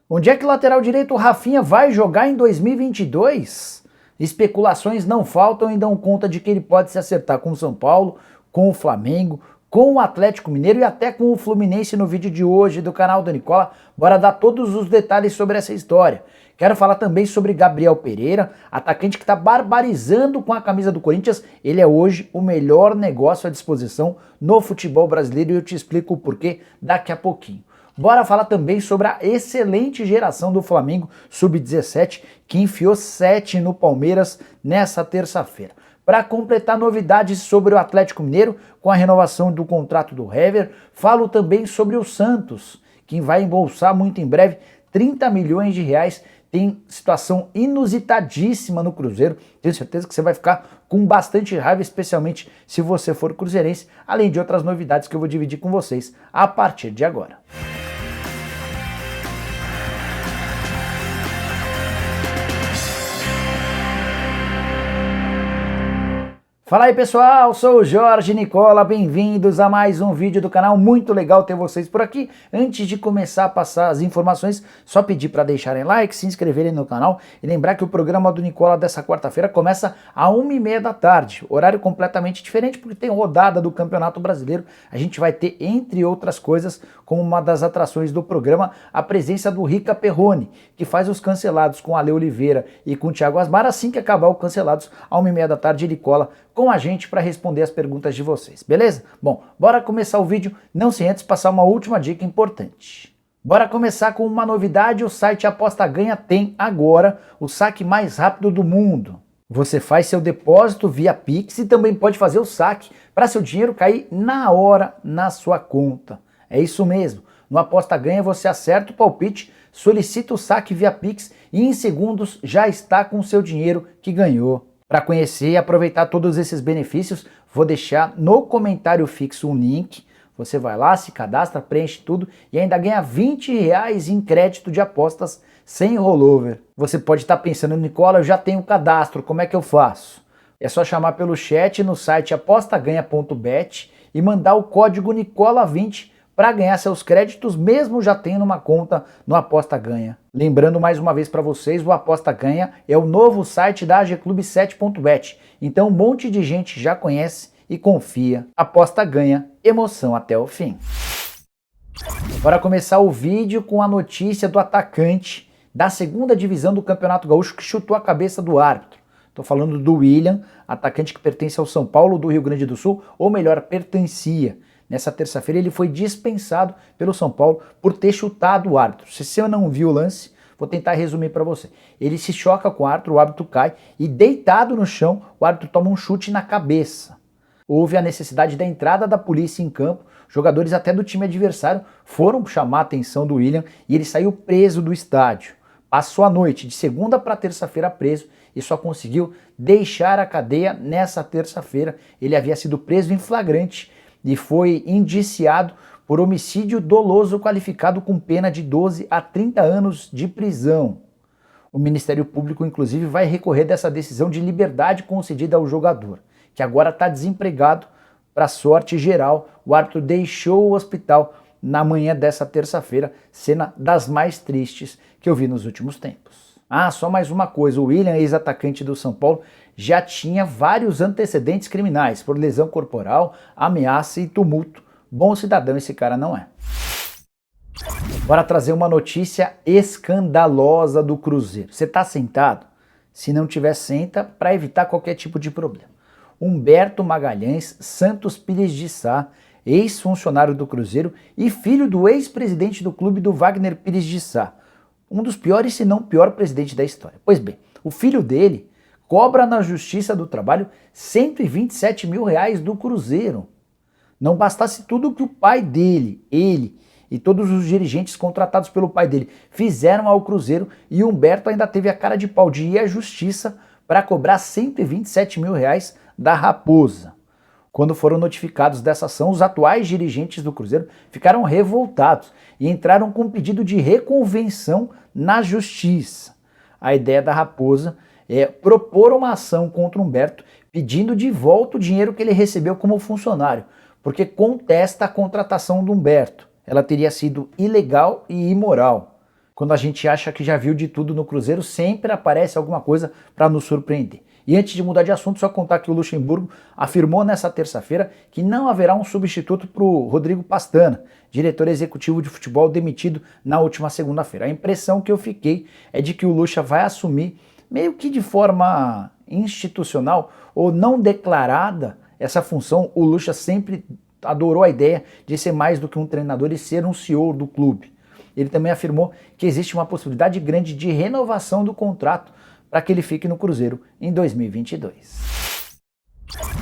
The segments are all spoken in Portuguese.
Onde é que o lateral direito Rafinha vai jogar em 2022? Especulações não faltam e dão conta de que ele pode se acertar com o São Paulo, com o Flamengo, com o Atlético Mineiro e até com o Fluminense no vídeo de hoje do canal do Nicola. Bora dar todos os detalhes sobre essa história. Quero falar também sobre Gabriel Pereira, atacante que está barbarizando com a camisa do Corinthians. Ele é hoje o melhor negócio à disposição no futebol brasileiro e eu te explico o porquê daqui a pouquinho. Bora falar também sobre a excelente geração do Flamengo Sub-17, que enfiou 7 no Palmeiras nessa terça-feira. Para completar novidades sobre o Atlético Mineiro, com a renovação do contrato do Hever, falo também sobre o Santos, que vai embolsar muito em breve 30 milhões de reais. Tem situação inusitadíssima no Cruzeiro, tenho certeza que você vai ficar com bastante raiva, especialmente se você for cruzeirense, além de outras novidades que eu vou dividir com vocês a partir de agora. Fala aí pessoal, sou o Jorge Nicola, bem-vindos a mais um vídeo do canal, muito legal ter vocês por aqui. Antes de começar a passar as informações, só pedir para deixarem like, se inscreverem no canal e lembrar que o programa do Nicola dessa quarta-feira começa às 1h30 da tarde, horário completamente diferente porque tem rodada do Campeonato Brasileiro. A gente vai ter, entre outras coisas, como uma das atrações do programa, a presença do Rica Perrone, que faz os cancelados com Ale Oliveira e com o Thiago Asmar. Assim que acabar o cancelados, às 1h30 da tarde ele cola com a gente para responder as perguntas de vocês, beleza? Bom, bora começar o vídeo, não sem antes passar uma última dica importante. Bora começar com uma novidade: o site Aposta Ganha tem agora o saque mais rápido do mundo. Você faz seu depósito via Pix e também pode fazer o saque para seu dinheiro cair na hora na sua conta. É isso mesmo, no Aposta Ganha você acerta o palpite, solicita o saque via Pix e em segundos já está com o seu dinheiro que ganhou. Para conhecer e aproveitar todos esses benefícios, vou deixar no comentário fixo um link. Você vai lá, se cadastra, preenche tudo e ainda ganha R$20 em crédito de apostas sem rollover. Você pode estar pensando, Nicola, eu já tenho cadastro, como é que eu faço? É só chamar pelo chat no site apostaganha.bet e mandar o código Nicola20 para ganhar seus créditos, mesmo já tendo uma conta no Aposta Ganha. Lembrando mais uma vez para vocês, o Aposta Ganha é o novo site da agclub7.bet, então um monte de gente já conhece e confia. Aposta Ganha, emoção até o fim. Bora começar o vídeo com a notícia do atacante da segunda divisão do Campeonato Gaúcho que chutou a cabeça do árbitro. Estou falando do William, atacante que pertence ao São Paulo do Rio Grande do Sul, ou melhor, pertencia. Nessa terça-feira ele foi dispensado pelo São Paulo por ter chutado o árbitro. Se você não viu o lance, vou tentar resumir para você. Ele se choca com o árbitro cai e deitado no chão, o árbitro toma um chute na cabeça. Houve a necessidade da entrada da polícia em campo, jogadores até do time adversário foram chamar a atenção do William e ele saiu preso do estádio. Passou a noite de segunda para terça-feira preso e só conseguiu deixar a cadeia nessa terça-feira. Ele havia sido preso em flagrante e foi indiciado por homicídio doloso qualificado com pena de 12 a 30 anos de prisão. O Ministério Público, inclusive, vai recorrer dessa decisão de liberdade concedida ao jogador, que agora está desempregado. Para sorte geral, o árbitro deixou o hospital na manhã dessa terça-feira, cena das mais tristes que eu vi nos últimos tempos. Ah, só mais uma coisa, o William, ex-atacante do São Paulo, já tinha vários antecedentes criminais por lesão corporal, ameaça e tumulto. Bom cidadão esse cara não é. Bora trazer uma notícia escandalosa do Cruzeiro. Você tá sentado? Se não tiver, senta para evitar qualquer tipo de problema. Humberto Magalhães Santos Pires de Sá, ex-funcionário do Cruzeiro e filho do ex-presidente do clube do Wagner Pires de Sá. Um dos piores, se não o pior presidente da história. Pois bem, o filho dele cobra na Justiça do Trabalho R$127 mil do Cruzeiro. Não bastasse tudo que o pai dele, ele e todos os dirigentes contratados pelo pai dele fizeram ao Cruzeiro, e Humberto ainda teve a cara de pau de ir à Justiça para cobrar R$127 mil da Raposa. Quando foram notificados dessa ação, os atuais dirigentes do Cruzeiro ficaram revoltados e entraram com um pedido de reconvenção na Justiça. A ideia da Raposa é propor uma ação contra Humberto pedindo de volta o dinheiro que ele recebeu como funcionário, porque contesta a contratação do Humberto. Ela teria sido ilegal e imoral. Quando a gente acha que já viu de tudo no Cruzeiro, sempre aparece alguma coisa para nos surpreender. E antes de mudar de assunto, só contar que o Luxemburgo afirmou nessa terça-feira que não haverá um substituto para o Rodrigo Pastana, diretor executivo de futebol demitido na última segunda-feira. A impressão que eu fiquei é de que o Luxa vai assumir, meio que de forma institucional ou não declarada, essa função. O Luxa sempre adorou a ideia de ser mais do que um treinador e ser um CEO do clube. Ele também afirmou que existe uma possibilidade grande de renovação do contrato para que ele fique no Cruzeiro em 2022.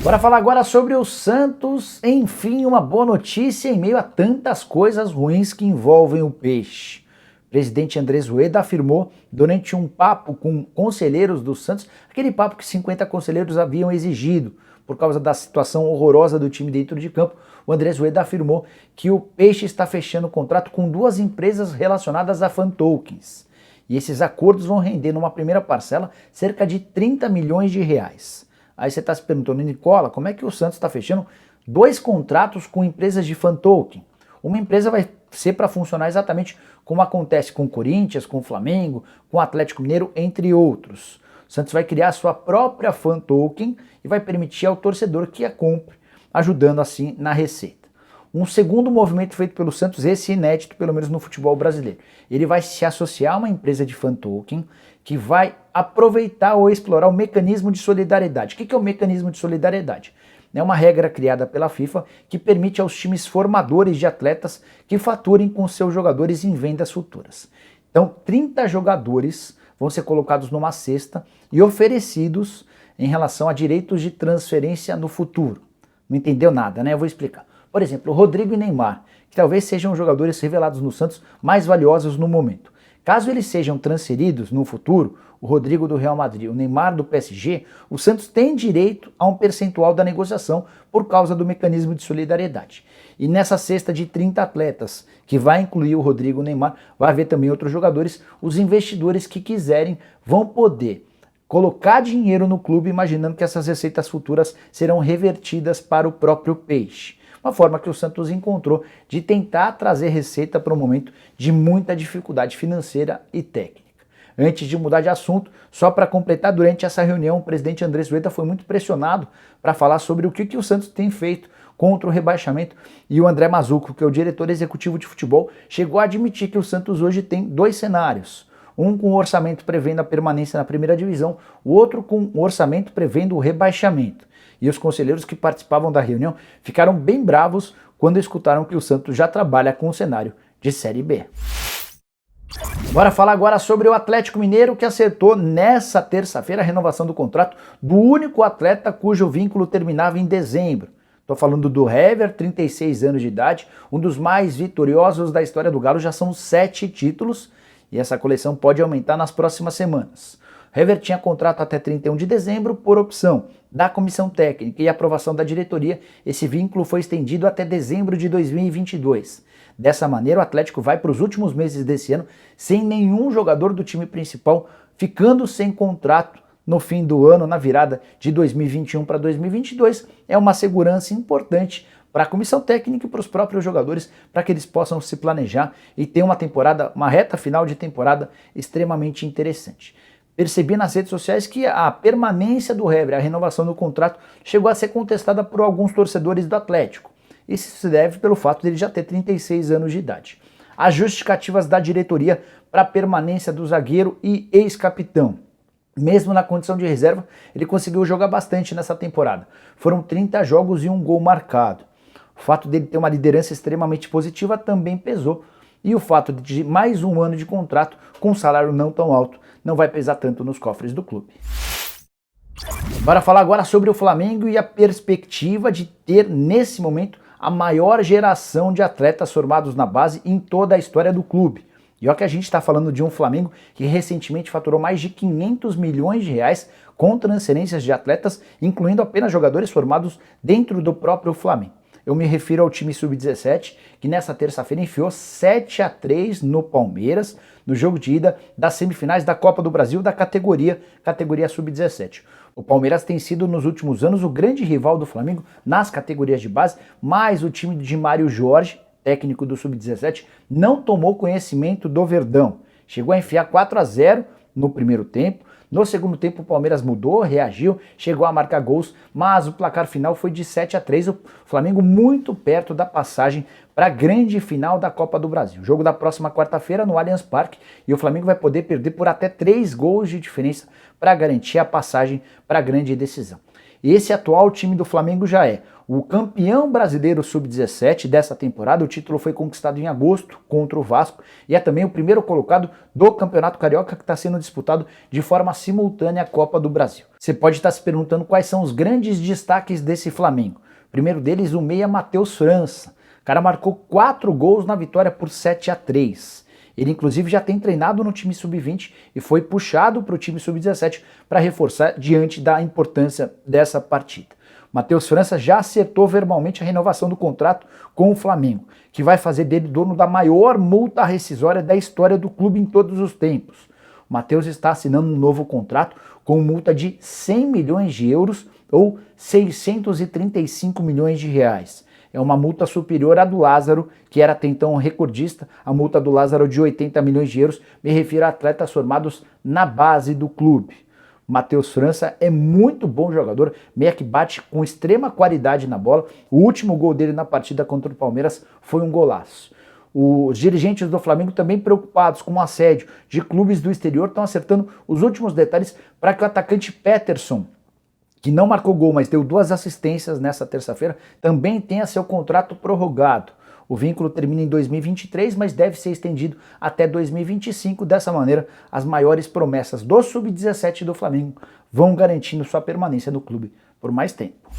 Bora falar agora sobre o Santos. Enfim, uma boa notícia em meio a tantas coisas ruins que envolvem o Peixe. O presidente Andrés Rueda afirmou durante um papo com conselheiros do Santos, aquele papo que 50 conselheiros haviam exigido por causa da situação horrorosa do time dentro de campo. O Andrés Rueda afirmou que o Peixe está fechando contrato com 2 empresas relacionadas a fan tokens. E esses acordos vão render numa primeira parcela cerca de 30 milhões de reais. Aí você está se perguntando, Nicola, como é que o Santos está fechando 2 contratos com empresas de fan token? Uma empresa vai ser para funcionar exatamente como acontece com o Corinthians, com o Flamengo, com o Atlético Mineiro, entre outros. O Santos vai criar a sua própria fan token e vai permitir ao torcedor que a compre, ajudando assim na receita. Um segundo movimento feito pelo Santos, esse inédito pelo menos no futebol brasileiro. Ele vai se associar a uma empresa de fan token que vai aproveitar ou explorar o mecanismo de solidariedade. O que é o mecanismo de solidariedade? É uma regra criada pela FIFA que permite aos times formadores de atletas que faturem com seus jogadores em vendas futuras. Então, 30 jogadores vão ser colocados numa cesta e oferecidos em relação a direitos de transferência no futuro. Não entendeu nada, né? Eu vou explicar. Por exemplo, Rodrigo e Neymar, que talvez sejam os jogadores revelados no Santos mais valiosos no momento. Caso eles sejam transferidos no futuro, o Rodrigo do Real Madrid, o Neymar do PSG, o Santos tem direito a um percentual da negociação por causa do mecanismo de solidariedade. E nessa cesta de 30 atletas, que vai incluir o Rodrigo e o Neymar, vai haver também outros jogadores, os investidores que quiserem vão poder colocar dinheiro no clube, imaginando que essas receitas futuras serão revertidas para o próprio Peixe. Uma forma que o Santos encontrou de tentar trazer receita para um momento de muita dificuldade financeira e técnica. Antes de mudar de assunto, só para completar, durante essa reunião, o presidente Andrés Rueda foi muito pressionado para falar sobre o que o Santos tem feito contra o rebaixamento, e o André Mazzucco, que é o diretor executivo de futebol, chegou a admitir que o Santos hoje tem 2 cenários. Um com o orçamento prevendo a permanência na primeira divisão, o outro com o orçamento prevendo o rebaixamento. E os conselheiros que participavam da reunião ficaram bem bravos quando escutaram que o Santos já trabalha com o cenário de Série B. Bora falar agora sobre o Atlético Mineiro, que acertou nessa terça-feira a renovação do contrato do único atleta cujo vínculo terminava em dezembro. Estou falando do Hever, 36 anos de idade, um dos mais vitoriosos da história do Galo, já são 7 títulos e essa coleção pode aumentar nas próximas semanas. Hever tinha contrato até 31 de dezembro por opção da comissão técnica e aprovação da diretoria. Esse vínculo foi estendido até dezembro de 2022. Dessa maneira, o Atlético vai para os últimos meses desse ano sem nenhum jogador do time principal, ficando sem contrato no fim do ano, na virada de 2021 para 2022. É uma segurança importante para a comissão técnica e para os próprios jogadores, para que eles possam se planejar e ter uma reta final de temporada extremamente interessante. Percebi nas redes sociais que a permanência do Hever, a renovação do contrato, chegou a ser contestada por alguns torcedores do Atlético. Isso se deve pelo fato dele já ter 36 anos de idade. As justificativas da diretoria para a permanência do zagueiro e ex-capitão. Mesmo na condição de reserva, ele conseguiu jogar bastante nessa temporada. Foram 30 jogos e 1 gol marcado. O fato dele ter uma liderança extremamente positiva também pesou. E o fato de mais um ano de contrato com um salário não tão alto não vai pesar tanto nos cofres do clube. Bora falar agora sobre o Flamengo e a perspectiva de ter, nesse momento, a maior geração de atletas formados na base em toda a história do clube. E olha que a gente está falando de um Flamengo que recentemente faturou mais de 500 milhões de reais com transferências de atletas, incluindo apenas jogadores formados dentro do próprio Flamengo. Eu me refiro ao time sub-17, que nessa terça-feira enfiou 7-3 no Palmeiras, no jogo de ida das semifinais da Copa do Brasil da categoria sub-17. O Palmeiras tem sido nos últimos anos o grande rival do Flamengo nas categorias de base, mas o time de Mário Jorge, técnico do sub-17, não tomou conhecimento do Verdão. chegou a enfiar 4-0 no primeiro tempo. No segundo tempo o Palmeiras mudou, reagiu, chegou a marcar gols, mas o placar final foi de 7-3, o Flamengo muito perto da passagem para a grande final da Copa do Brasil. Jogo da próxima quarta-feira no Allianz Parque, e o Flamengo vai poder perder por até 3 gols de diferença para garantir a passagem para a grande decisão. Esse atual time do Flamengo já é o campeão brasileiro sub-17 dessa temporada. O título foi conquistado em agosto contra o Vasco e é também o primeiro colocado do Campeonato Carioca, que está sendo disputado de forma simultânea à Copa do Brasil. Você pode estar se perguntando quais são os grandes destaques desse Flamengo. Primeiro deles, o meia Matheus França. O cara marcou 4 gols na vitória por 7-3. Ele inclusive já tem treinado no time sub-20 e foi puxado para o time sub-17 para reforçar diante da importância dessa partida. Matheus França já acertou verbalmente a renovação do contrato com o Flamengo, que vai fazer dele dono da maior multa rescisória da história do clube em todos os tempos. O Matheus está assinando um novo contrato com multa de 100 milhões de euros ou 635 milhões de reais. É uma multa superior à do Lázaro, que era até então recordista. A multa do Lázaro de 80 milhões de euros, me refiro a atletas formados na base do clube. Matheus França é muito bom jogador, meia que bate com extrema qualidade na bola. O último gol dele na partida contra o Palmeiras foi um golaço. Os dirigentes do Flamengo, também preocupados com o assédio de clubes do exterior, estão acertando os últimos detalhes para que o atacante Peterson, que não marcou gol, mas deu 2 assistências nessa terça-feira, também tenha seu contrato prorrogado. O vínculo termina em 2023, mas deve ser estendido até 2025. Dessa maneira, as maiores promessas do Sub-17 do Flamengo vão garantindo sua permanência no clube por mais tempo.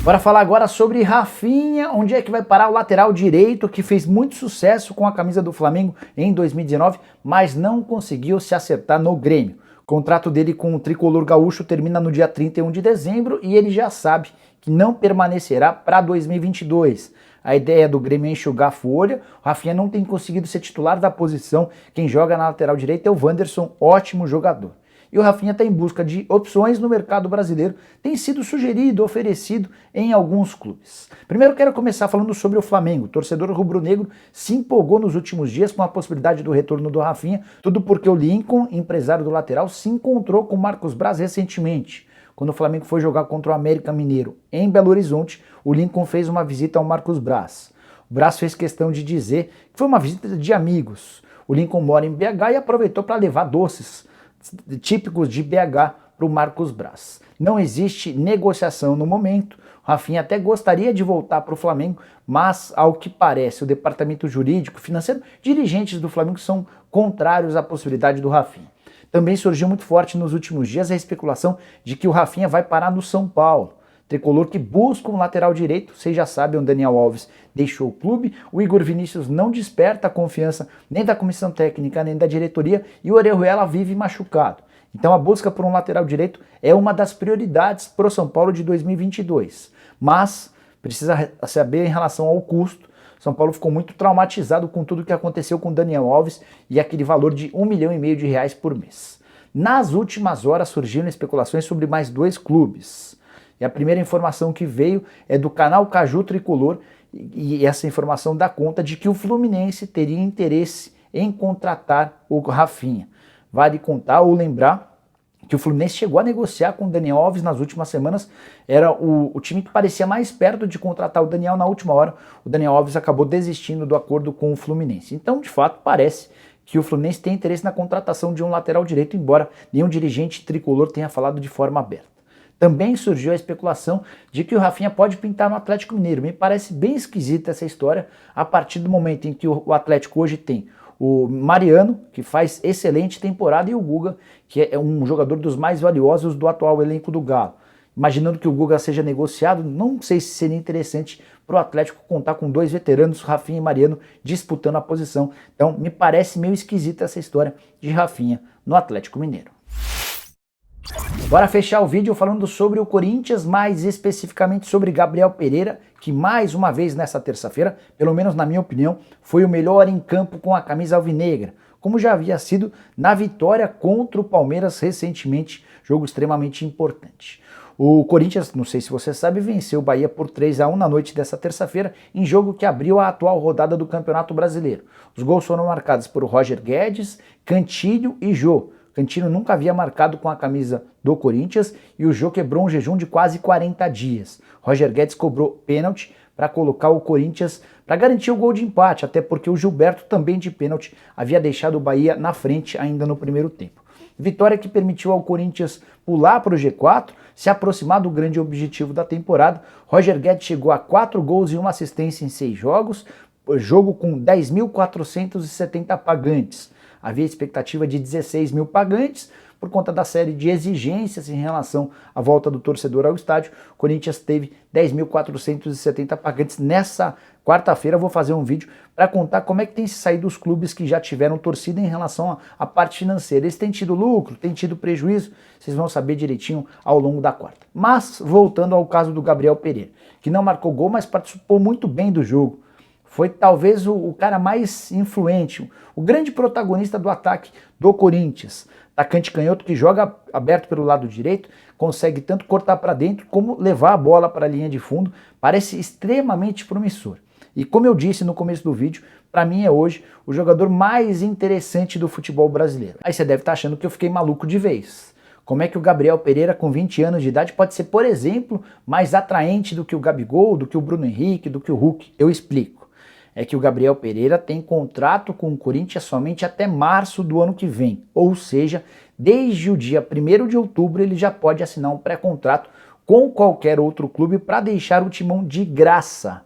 Bora falar agora sobre Rafinha. Onde é que vai parar o lateral direito, que fez muito sucesso com a camisa do Flamengo em 2019, mas não conseguiu se acertar no Grêmio. O contrato dele com o tricolor gaúcho termina no dia 31 de dezembro e ele já sabe que não permanecerá para 2022. A ideia do Grêmio é enxugar a folha. O Rafinha não tem conseguido ser titular da posição. Quem joga na lateral direita é o Wanderson, ótimo jogador. E o Rafinha está em busca de opções no mercado brasileiro, tem sido sugerido, oferecido em alguns clubes. Primeiro quero começar falando sobre o Flamengo. O torcedor rubro-negro se empolgou nos últimos dias com a possibilidade do retorno do Rafinha, tudo porque o Lincoln, empresário do lateral, se encontrou com o Marcos Braz recentemente. Quando o Flamengo foi jogar contra o América Mineiro em Belo Horizonte, o Lincoln fez uma visita ao Marcos Braz. O Braz fez questão de dizer que foi uma visita de amigos. O Lincoln mora em BH e aproveitou para levar doces típicos de BH para o Marcos Braz. Não existe negociação no momento. O Rafinha até gostaria de voltar para o Flamengo, mas ao que parece o departamento jurídico, financeiro, dirigentes do Flamengo são contrários à possibilidade do Rafinha. Também surgiu muito forte nos últimos dias a especulação de que o Rafinha vai parar no São Paulo. Tricolor que busca um lateral direito, vocês já sabem, o Daniel Alves deixou o clube, o Igor Vinícius não desperta a confiança nem da comissão técnica nem da diretoria e o Orejuela vive machucado. Então a busca por um lateral direito é uma das prioridades para o São Paulo de 2022. Mas precisa saber em relação ao custo. São Paulo ficou muito traumatizado com tudo que aconteceu com o Daniel Alves e aquele valor de R$1,5 milhão por mês. Nas últimas horas surgiram especulações sobre mais 2 clubes. E a primeira informação que veio é do canal Caju Tricolor, e essa informação dá conta de que o Fluminense teria interesse em contratar o Rafinha. Vale contar ou lembrar que o Fluminense chegou a negociar com o Daniel Alves nas últimas semanas, era o time que parecia mais perto de contratar o Daniel. Na última hora, o Daniel Alves acabou desistindo do acordo com o Fluminense. Então, de fato, parece que o Fluminense tem interesse na contratação de um lateral direito, embora nenhum dirigente tricolor tenha falado de forma aberta. Também surgiu a especulação de que o Rafinha pode pintar no Atlético Mineiro. Me parece bem esquisita essa história a partir do momento em que o Atlético hoje tem o Mariano, que faz excelente temporada, e o Guga, que é um jogador dos mais valiosos do atual elenco do Galo. Imaginando que o Guga seja negociado, não sei se seria interessante para o Atlético contar com 2 veteranos, Rafinha e Mariano, disputando a posição. Então me parece meio esquisita essa história de Rafinha no Atlético Mineiro. Bora fechar o vídeo falando sobre o Corinthians, mais especificamente sobre Gabriel Pereira, que mais uma vez nessa terça-feira, pelo menos na minha opinião, foi o melhor em campo com a camisa alvinegra, como já havia sido na vitória contra o Palmeiras recentemente, jogo extremamente importante. O Corinthians, não sei se você sabe, venceu o Bahia por 3-1 na noite dessa terça-feira, em jogo que abriu a atual rodada do Campeonato Brasileiro. Os gols foram marcados por Roger Guedes, Cantilho e Jô. Cantilho nunca havia marcado com a camisa do Corinthians e o Jô quebrou um jejum de quase 40 dias. Roger Guedes cobrou pênalti para colocar o Corinthians, para garantir o gol de empate, até porque o Gilberto, também de pênalti, havia deixado o Bahia na frente ainda no primeiro tempo. Vitória que permitiu ao Corinthians pular para o G4, se aproximar do grande objetivo da temporada. Roger Guedes chegou a 4 gols e 1 assistência em 6 jogos, jogo com 10.470 pagantes. Havia expectativa de 16 mil pagantes, por conta da série de exigências em relação à volta do torcedor ao estádio. O Corinthians teve 10.470 pagantes. Nessa quarta-feira eu vou fazer um vídeo para contar como é que tem se saído os clubes que já tiveram torcida em relação à parte financeira. Eles têm tido lucro, têm tido prejuízo, vocês vão saber direitinho ao longo da quarta. Mas, voltando ao caso do Gabriel Pereira, que não marcou gol, mas participou muito bem do jogo. Foi talvez o cara mais influente, o grande protagonista do ataque do Corinthians. Atacante canhoto que joga aberto pelo lado direito, consegue tanto cortar para dentro como levar a bola para a linha de fundo, parece extremamente promissor. E como eu disse no começo do vídeo, para mim é hoje o jogador mais interessante do futebol brasileiro. Aí você deve estar achando que eu fiquei maluco de vez. Como é que o Gabriel Pereira, com 20 anos de idade, pode ser, por exemplo, mais atraente do que o Gabigol, do que o Bruno Henrique, do que o Hulk? Eu explico. É que o Gabriel Pereira tem contrato com o Corinthians somente até março do ano que vem. Ou seja, desde o dia 1º de outubro ele já pode assinar um pré-contrato com qualquer outro clube para deixar o timão de graça.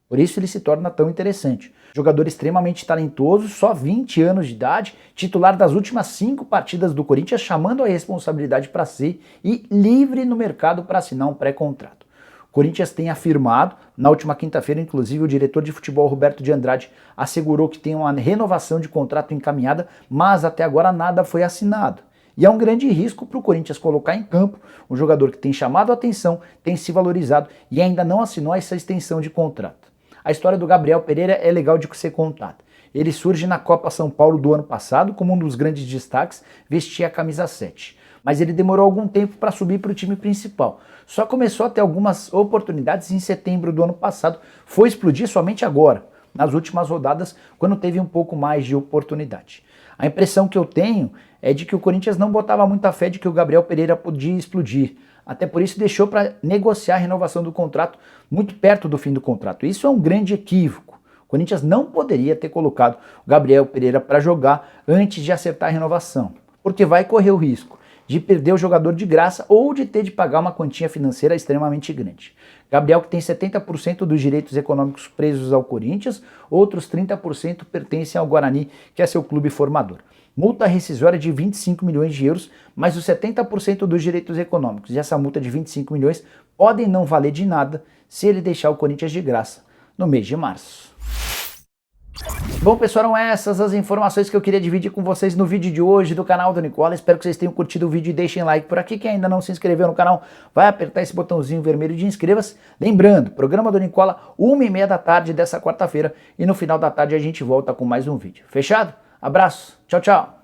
Por isso ele se torna tão interessante. Jogador extremamente talentoso, só 20 anos de idade, titular das últimas 5 partidas do Corinthians, chamando a responsabilidade para si e livre no mercado para assinar um pré-contrato. O Corinthians tem afirmado, na última quinta-feira, inclusive, o diretor de futebol Roberto de Andrade assegurou que tem uma renovação de contrato encaminhada, mas até agora nada foi assinado. E é um grande risco para o Corinthians colocar em campo um jogador que tem chamado a atenção, tem se valorizado e ainda não assinou essa extensão de contrato. A história do Gabriel Pereira é legal de ser contada. Ele surge na Copa São Paulo do ano passado como um dos grandes destaques, vestia a camisa 7. Mas ele demorou algum tempo para subir para o time principal. Só começou a ter algumas oportunidades em setembro do ano passado, foi explodir somente agora, nas últimas rodadas, quando teve um pouco mais de oportunidade. A impressão que eu tenho é de que o Corinthians não botava muita fé de que o Gabriel Pereira podia explodir. Até por isso deixou para negociar a renovação do contrato muito perto do fim do contrato. Isso é um grande equívoco. O Corinthians não poderia ter colocado o Gabriel Pereira para jogar antes de acertar a renovação, porque vai correr o risco de perder o jogador de graça ou de ter de pagar uma quantia financeira extremamente grande. Gabriel, que tem 70% dos direitos econômicos presos ao Corinthians, outros 30% pertencem ao Guarani, que é seu clube formador. Multa rescisória de 25 milhões de euros, mas os 70% dos direitos econômicos e essa multa de 25 milhões podem não valer de nada se ele deixar o Corinthians de graça no mês de março. Bom, pessoal, eram essas as informações que eu queria dividir com vocês no vídeo de hoje do canal do Nicola. Espero que vocês tenham curtido o vídeo e deixem like por aqui. Quem ainda não se inscreveu no canal, vai apertar esse botãozinho vermelho de inscreva-se. Lembrando, programa do Nicola, 1h30 da tarde dessa quarta-feira, e no final da tarde a gente volta com mais um vídeo. Fechado? Abraço, tchau, tchau!